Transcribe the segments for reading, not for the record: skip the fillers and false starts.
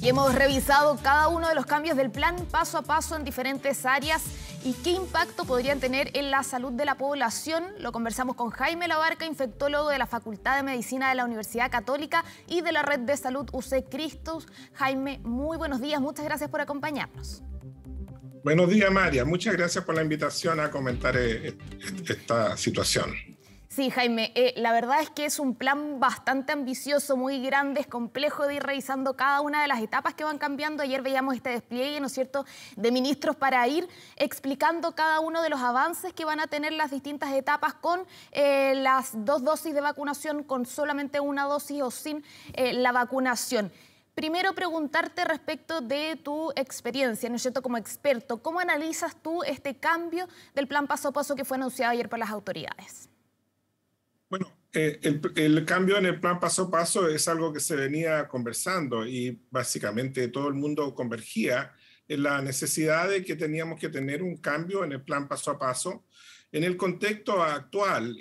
y hemos revisado cada uno de los cambios del plan paso a paso en diferentes áreas y qué impacto podrían tener en la salud de la población. Lo conversamos con Jaime Labarca, infectólogo de la Facultad de Medicina de la Universidad Católica y de la Red de Salud UC Christus. Jaime, muy buenos días, muchas gracias por acompañarnos. Buenos días, María. Muchas gracias por la invitación a comentar esta situación. Sí, Jaime, la verdad es que es un plan bastante ambicioso, muy grande, es complejo de ir revisando cada una de las etapas que van cambiando. Ayer veíamos este despliegue, ¿no es cierto?, de ministros para ir explicando cada uno de los avances que van a tener las distintas etapas con las 2 dosis de vacunación, con solamente 1 dosis o sin la vacunación. Primero, preguntarte respecto de tu experiencia, ¿no es cierto?, como experto, ¿cómo analizas tú este cambio del plan paso a paso que fue anunciado ayer por las autoridades? Bueno, el cambio en el plan paso a paso es algo que se venía conversando y básicamente todo el mundo convergía en la necesidad de que teníamos que tener un cambio en el plan paso a paso en el contexto actual,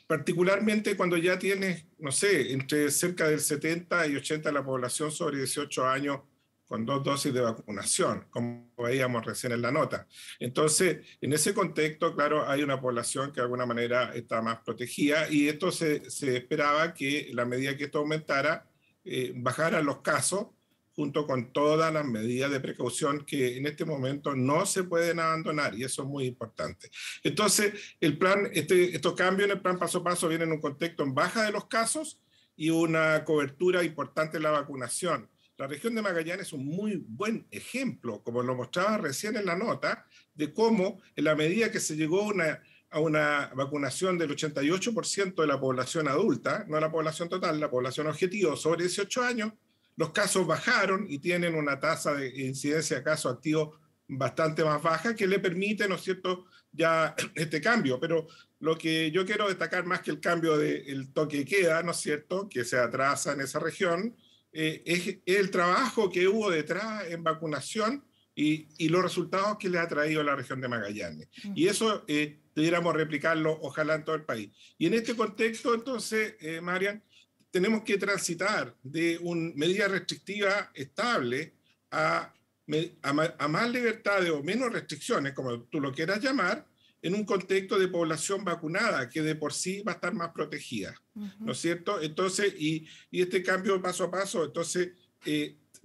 particularmente cuando ya tienes, no sé, entre cerca del 70 y 80 de la población sobre 18 años con 2 dosis de vacunación, como veíamos recién en la nota. Entonces, en ese contexto, claro, hay una población que de alguna manera está más protegida y esto se esperaba que, a medida que esto aumentara, bajaran los casos junto con todas las medidas de precaución que en este momento no se pueden abandonar, y eso es muy importante. Entonces, el plan, estos cambios en el plan paso a paso vienen en un contexto en baja de los casos y una cobertura importante en la vacunación. La región de Magallanes es un muy buen ejemplo, como lo mostraba recién en la nota, de cómo en la medida que se llegó a una vacunación del 88% de la población adulta, no la población total, la población objetivo sobre 18 años, los casos bajaron y tienen una tasa de incidencia de casos activos bastante más baja que le permite, ¿no es cierto?, ya este cambio. Pero lo que yo quiero destacar más que el cambio del toque de queda, ¿no es cierto?, que se atrasa en esa región, es el trabajo que hubo detrás en vacunación y los resultados que le ha traído a la región de Magallanes. Y eso debiéramos replicarlo, ojalá, en todo el país. Y en este contexto, entonces, Marian, tenemos que transitar de una medida restrictiva estable a más libertades o menos restricciones, como tú lo quieras llamar, en un contexto de población vacunada que de por sí va a estar más protegida, ¿no es cierto? Entonces, y este cambio paso a paso, entonces,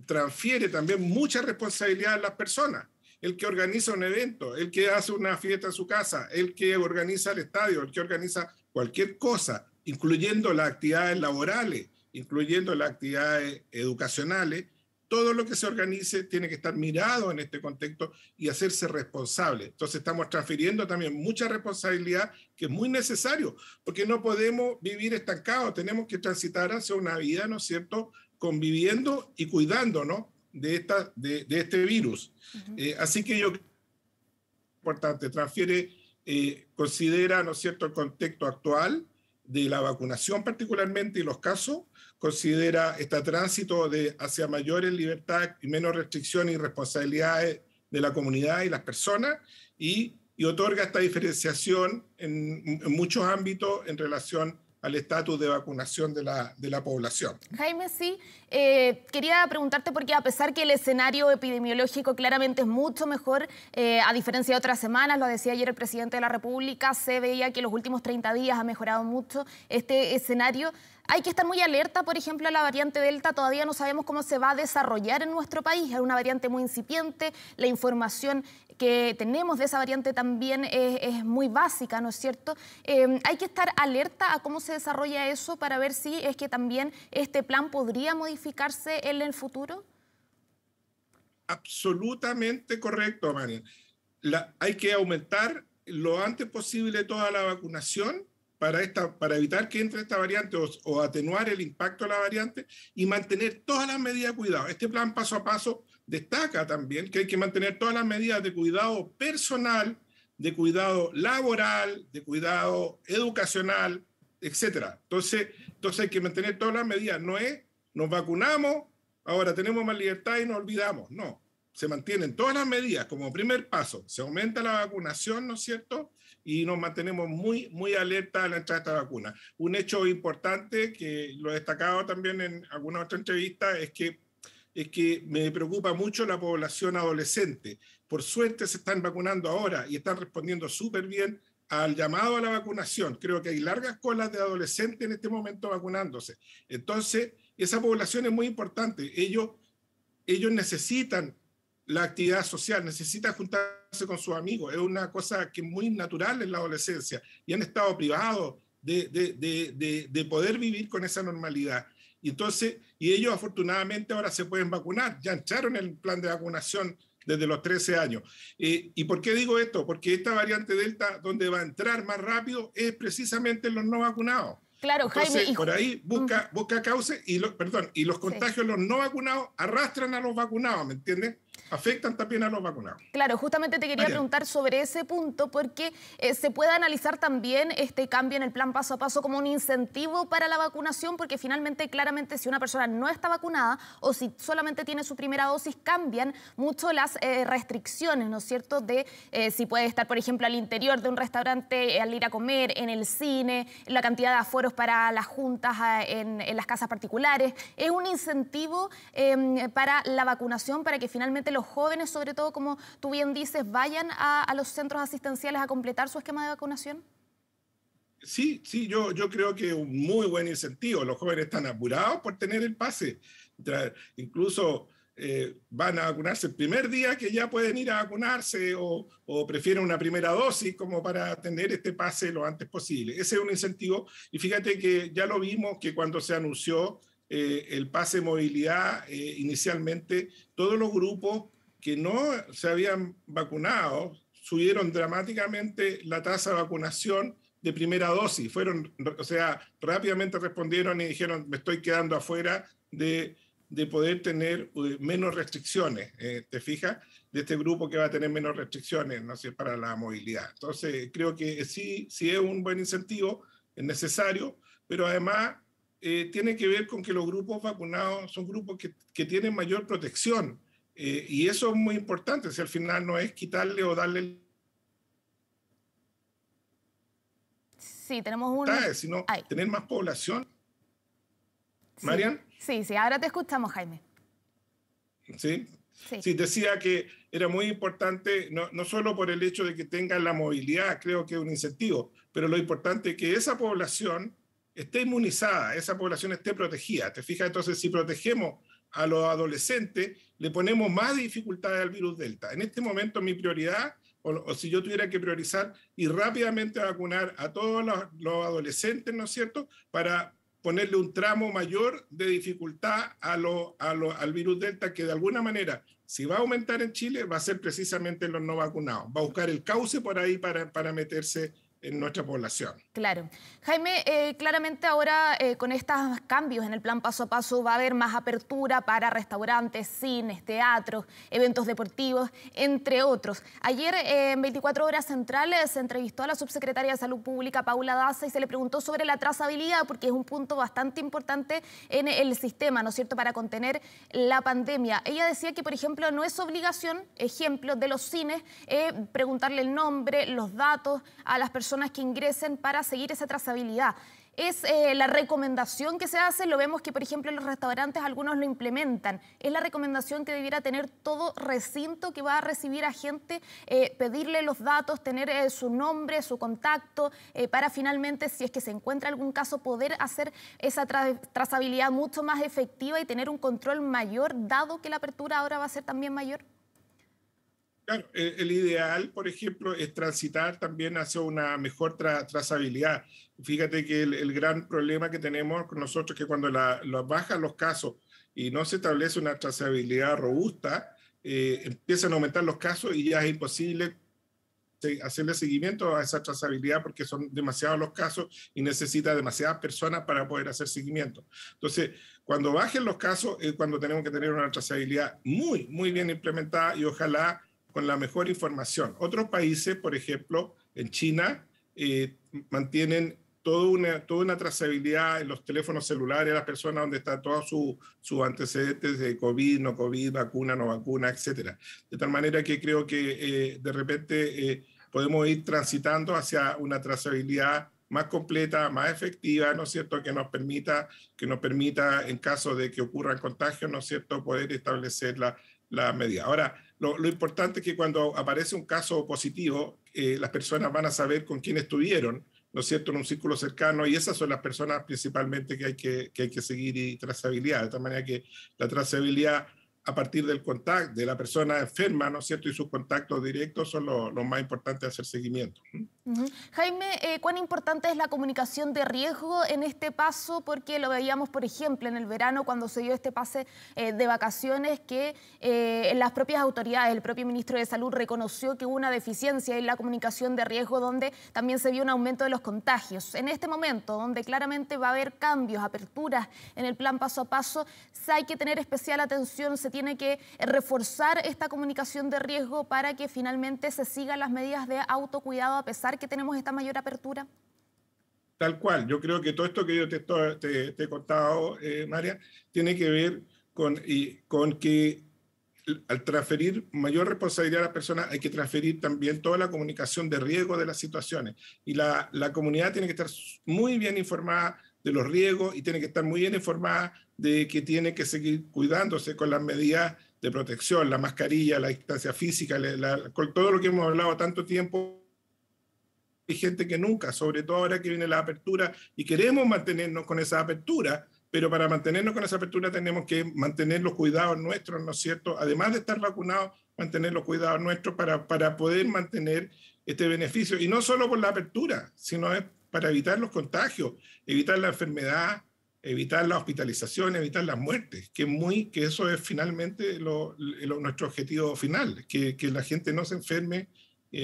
transfiere también mucha responsabilidad a las personas. El que organiza un evento, el que hace una fiesta en su casa, el que organiza el estadio, el que organiza cualquier cosa, incluyendo las actividades laborales, incluyendo las actividades educacionales, todo lo que se organice tiene que estar mirado en este contexto y hacerse responsable. Entonces estamos transfiriendo también mucha responsabilidad, que es muy necesario, porque no podemos vivir estancados, tenemos que transitar hacia una vida, ¿no es cierto?, conviviendo y cuidándonos de este virus. Así que yo, importante, transfiere, considera, ¿no es cierto?, el contexto actual de la vacunación particularmente y los casos, considera este tránsito hacia mayores libertades y menos restricciones y responsabilidades de la comunidad y las personas y otorga esta diferenciación en muchos ámbitos en relación al estatus de vacunación de la población. Jaime, sí, quería preguntarte porque a pesar que el escenario epidemiológico claramente es mucho mejor, a diferencia de otras semanas, lo decía ayer el presidente de la República, se veía que los últimos 30 días ha mejorado mucho este escenario. Hay que estar muy alerta, por ejemplo, a la variante Delta. Todavía no sabemos cómo se va a desarrollar en nuestro país. Es una variante muy incipiente. La información que tenemos de esa variante también es muy básica, ¿no es cierto? Hay que estar alerta a cómo se desarrolla eso para ver si es que también este plan podría modificarse en el futuro. Absolutamente correcto, María. Hay que aumentar lo antes posible toda la vacunación para evitar que entre esta variante o atenuar el impacto de la variante y mantener todas las medidas de cuidado. Este plan paso a paso destaca también que hay que mantener todas las medidas de cuidado personal, de cuidado laboral, de cuidado educacional, etc. Entonces hay que mantener todas las medidas. No es, nos vacunamos, ahora tenemos más libertad y nos olvidamos. No, se mantienen todas las medidas como primer paso. Se aumenta la vacunación, ¿no es cierto?, y nos mantenemos muy, muy alerta a la entrada de esta vacuna. Un hecho importante que lo he destacado también en alguna otra entrevista es que es que me preocupa mucho la población adolescente. Por suerte se están vacunando ahora y están respondiendo súper bien al llamado a la vacunación. Creo que hay largas colas de adolescentes en este momento vacunándose. Entonces, esa población es muy importante. Ellos necesitan la actividad social, necesitan juntarse con sus amigos. Es una cosa que es muy natural en la adolescencia y han estado privados de poder vivir con esa normalidad. Y entonces, y ellos afortunadamente ahora se pueden vacunar, ya entraron en el plan de vacunación desde los 13 años. ¿Y por qué digo esto? Porque esta variante Delta, donde va a entrar más rápido, es precisamente en los no vacunados. Claro, Entonces, Jaime. por ahí busca causa y, y los contagios de los no vacunados arrastran a los vacunados, ¿me entiendes? Afectan también a los vacunados. Claro, justamente te quería preguntar sobre ese punto porque se puede analizar también este cambio en el plan paso a paso como un incentivo para la vacunación, porque finalmente, claramente, si una persona no está vacunada o si solamente tiene su primera dosis, cambian mucho las restricciones, ¿no es cierto?, de si puede estar, por ejemplo, al interior de un restaurante, al ir a comer, en el cine, la cantidad de aforos para las juntas en las casas particulares. Es un incentivo para la vacunación, para que finalmente los jóvenes, sobre todo, como tú bien dices, vayan a los centros asistenciales a completar su esquema de vacunación? Sí, yo creo que es un muy buen incentivo. Los jóvenes están apurados por tener el pase. Incluso van a vacunarse el primer día que ya pueden ir a vacunarse o prefieren una primera dosis como para tener este pase lo antes posible. Ese es un incentivo y fíjate que ya lo vimos que cuando se anunció el pase de movilidad, inicialmente todos los grupos que no se habían vacunado subieron dramáticamente la tasa de vacunación de primera dosis. Rápidamente respondieron y dijeron, me estoy quedando afuera de poder tener menos restricciones, ¿te fijas? De este grupo que va a tener menos restricciones, no sé, para la movilidad. Entonces, creo que sí es un buen incentivo, es necesario, pero además tiene que ver con que los grupos vacunados son grupos que tienen mayor protección. Y eso es muy importante, si al final no es quitarle o darle... Sí, tenemos sino tener más población. Sí. ¿Marian? Sí, ahora te escuchamos, Jaime. Sí, decía que era muy importante, no solo por el hecho de que tengan la movilidad, creo que es un incentivo, pero lo importante es que esa población esté inmunizada, esa población esté protegida. ¿Te fijas? Entonces, si protegemos a los adolescentes, le ponemos más dificultades al virus Delta. En este momento mi prioridad, o si yo tuviera que priorizar, ir rápidamente a vacunar a todos los adolescentes, ¿no es cierto?, para ponerle un tramo mayor de dificultad al virus Delta, que de alguna manera, si va a aumentar en Chile, va a ser precisamente en los no vacunados. Va a buscar el cauce por ahí para meterse en nuestra población. Claro. Jaime, claramente ahora con estos cambios en el plan paso a paso va a haber más apertura para restaurantes, cines, teatros, eventos deportivos, entre otros. Ayer en 24 Horas Centrales se entrevistó a la subsecretaria de Salud Pública, Paula Daza, y se le preguntó sobre la trazabilidad, porque es un punto bastante importante en el sistema, ¿no es cierto?, para contener la pandemia. Ella decía que, por ejemplo, no es obligación, ejemplo, de los cines, preguntarle el nombre, los datos a las personas que ingresen para seguir esa trazabilidad. Es la recomendación que se hace, lo vemos que, por ejemplo, en los restaurantes algunos lo implementan. Es la recomendación que debiera tener todo recinto que va a recibir a gente, pedirle los datos, tener su nombre, su contacto, para finalmente, si es que se encuentra algún caso, poder hacer esa trazabilidad mucho más efectiva y tener un control mayor, dado que la apertura ahora va a ser también mayor. Claro, el ideal, por ejemplo, es transitar también hacia una mejor trazabilidad. Fíjate que el gran problema que tenemos con nosotros es que cuando bajan los casos y no se establece una trazabilidad robusta, empiezan a aumentar los casos y ya es imposible hacerle seguimiento a esa trazabilidad porque son demasiados los casos y necesita demasiadas personas para poder hacer seguimiento. Entonces, cuando bajen los casos es cuando tenemos que tener una trazabilidad muy, muy bien implementada y ojalá con la mejor información. Otros países, por ejemplo, en China, mantienen toda una trazabilidad en los teléfonos celulares de las personas donde está todos sus antecedentes de COVID, no COVID, vacuna, no vacuna, etc. De tal manera que creo que de repente podemos ir transitando hacia una trazabilidad más completa, más efectiva, ¿no es cierto?, que nos permita, en caso de que ocurran contagios, ¿no es cierto?, poder establecer la medida. Ahora, lo importante es que cuando aparece un caso positivo, las personas van a saber con quién estuvieron, ¿no es cierto?, en un círculo cercano, y esas son las personas principalmente que hay que seguir, y trazabilidad, de tal manera que la trazabilidad a partir del contacto de la persona enferma, ¿no es cierto?, y sus contactos directos son los más importantes de hacer seguimiento. Jaime, ¿cuán importante es la comunicación de riesgo en este paso? Porque lo veíamos, por ejemplo, en el verano cuando se dio este pase de vacaciones, que las propias autoridades, el propio ministro de Salud reconoció que hubo una deficiencia en la comunicación de riesgo, donde también se vio un aumento de los contagios. En este momento, donde claramente va a haber cambios, aperturas en el plan paso a paso, hay que tener especial atención, se tiene que reforzar esta comunicación de riesgo para que finalmente se sigan las medidas de autocuidado a pesar que tenemos esta mayor apertura. Tal cual, yo creo que todo esto que yo te he contado, María, tiene que ver con que al transferir mayor responsabilidad a las personas hay que transferir también toda la comunicación de riesgo de las situaciones. Y la comunidad tiene que estar muy bien informada de los riesgos y tiene que estar muy bien informada de que tiene que seguir cuidándose con las medidas de protección, la mascarilla, la distancia física, con todo lo que hemos hablado tanto tiempo. Hay gente que nunca, sobre todo ahora que viene la apertura y queremos mantenernos con esa apertura, pero para mantenernos con esa apertura tenemos que mantener los cuidados nuestros, ¿no es cierto? Además de estar vacunados, mantener los cuidados nuestros para poder mantener este beneficio. Y no solo por la apertura, sino es para evitar los contagios, evitar la enfermedad, evitar la hospitalización, evitar las muertes, que eso es finalmente nuestro objetivo final, que la gente no se enferme,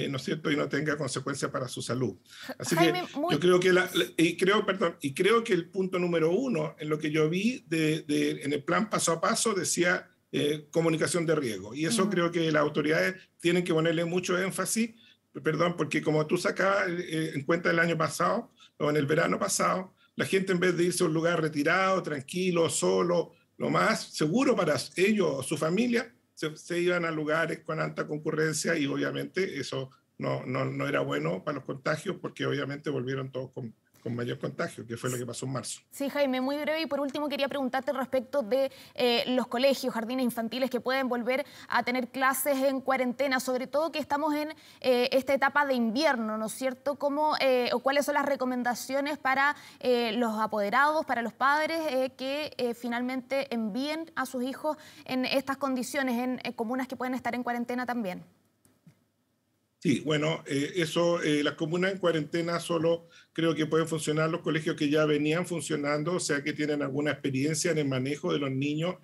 ¿no es cierto?, y no tenga consecuencias para su salud. Así Jaime, que yo creo que creo que el punto número uno en lo que yo vi en el plan paso a paso decía comunicación de riesgo, y eso creo que las autoridades tienen que ponerle mucho énfasis, porque como tú sacabas en cuenta el año pasado o en el verano pasado, la gente, en vez de irse a un lugar retirado, tranquilo, solo, lo más seguro para ellos o su familia, se iban a lugares con alta concurrencia, y obviamente eso no era bueno para los contagios, porque obviamente volvieron todos con mayor contagio, que fue lo que pasó en marzo. Sí, Jaime, muy breve, y por último quería preguntarte respecto de los colegios, jardines infantiles que pueden volver a tener clases en cuarentena, sobre todo que estamos en esta etapa de invierno, ¿no es cierto? ¿Cuáles son las recomendaciones para los apoderados, para los padres que finalmente envíen a sus hijos en estas condiciones, en comunas que pueden estar en cuarentena también? Sí, bueno, las comunas en cuarentena solo creo que pueden funcionar los colegios que ya venían funcionando, o sea, que tienen alguna experiencia en el manejo de los niños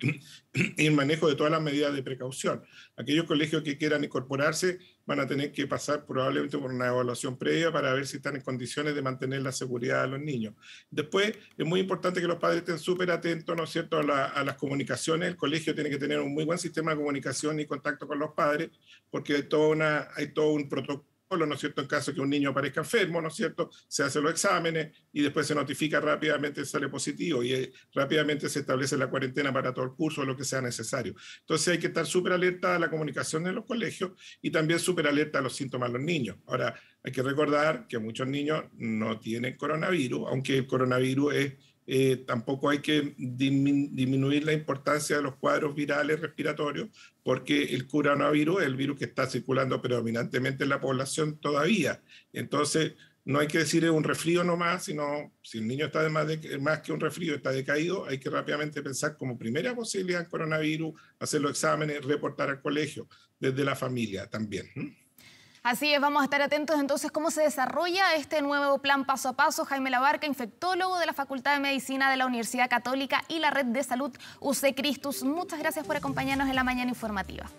y el manejo de todas las medidas de precaución. Aquellos colegios que quieran incorporarse van a tener que pasar probablemente por una evaluación previa para ver si están en condiciones de mantener la seguridad de los niños. Después, es muy importante que los padres estén súper atentos, ¿no es cierto?, a las comunicaciones. El colegio tiene que tener un muy buen sistema de comunicación y contacto con los padres, porque hay todo un protocolo, ¿no es cierto?, en caso de que un niño aparezca enfermo, ¿no es cierto?, se hacen los exámenes y después se notifica rápidamente si sale positivo, y rápidamente se establece la cuarentena para todo el curso o lo que sea necesario. Entonces hay que estar súper alerta a la comunicación en los colegios y también súper alerta a los síntomas de los niños. Ahora, hay que recordar que muchos niños no tienen coronavirus, aunque el coronavirus tampoco hay que disminuir la importancia de los cuadros virales respiratorios, porque el coronavirus es el virus que está circulando predominantemente en la población todavía. Entonces, no hay que decir es un resfrío nomás, sino si el niño está más que un resfrío, está decaído, hay que rápidamente pensar como primera posibilidad en coronavirus, hacer los exámenes, reportar al colegio, desde la familia también. Así es, vamos a estar atentos entonces cómo se desarrolla este nuevo plan paso a paso. Jaime Labarca, infectólogo de la Facultad de Medicina de la Universidad Católica y la Red de Salud UC Christus. Muchas gracias por acompañarnos en la mañana informativa.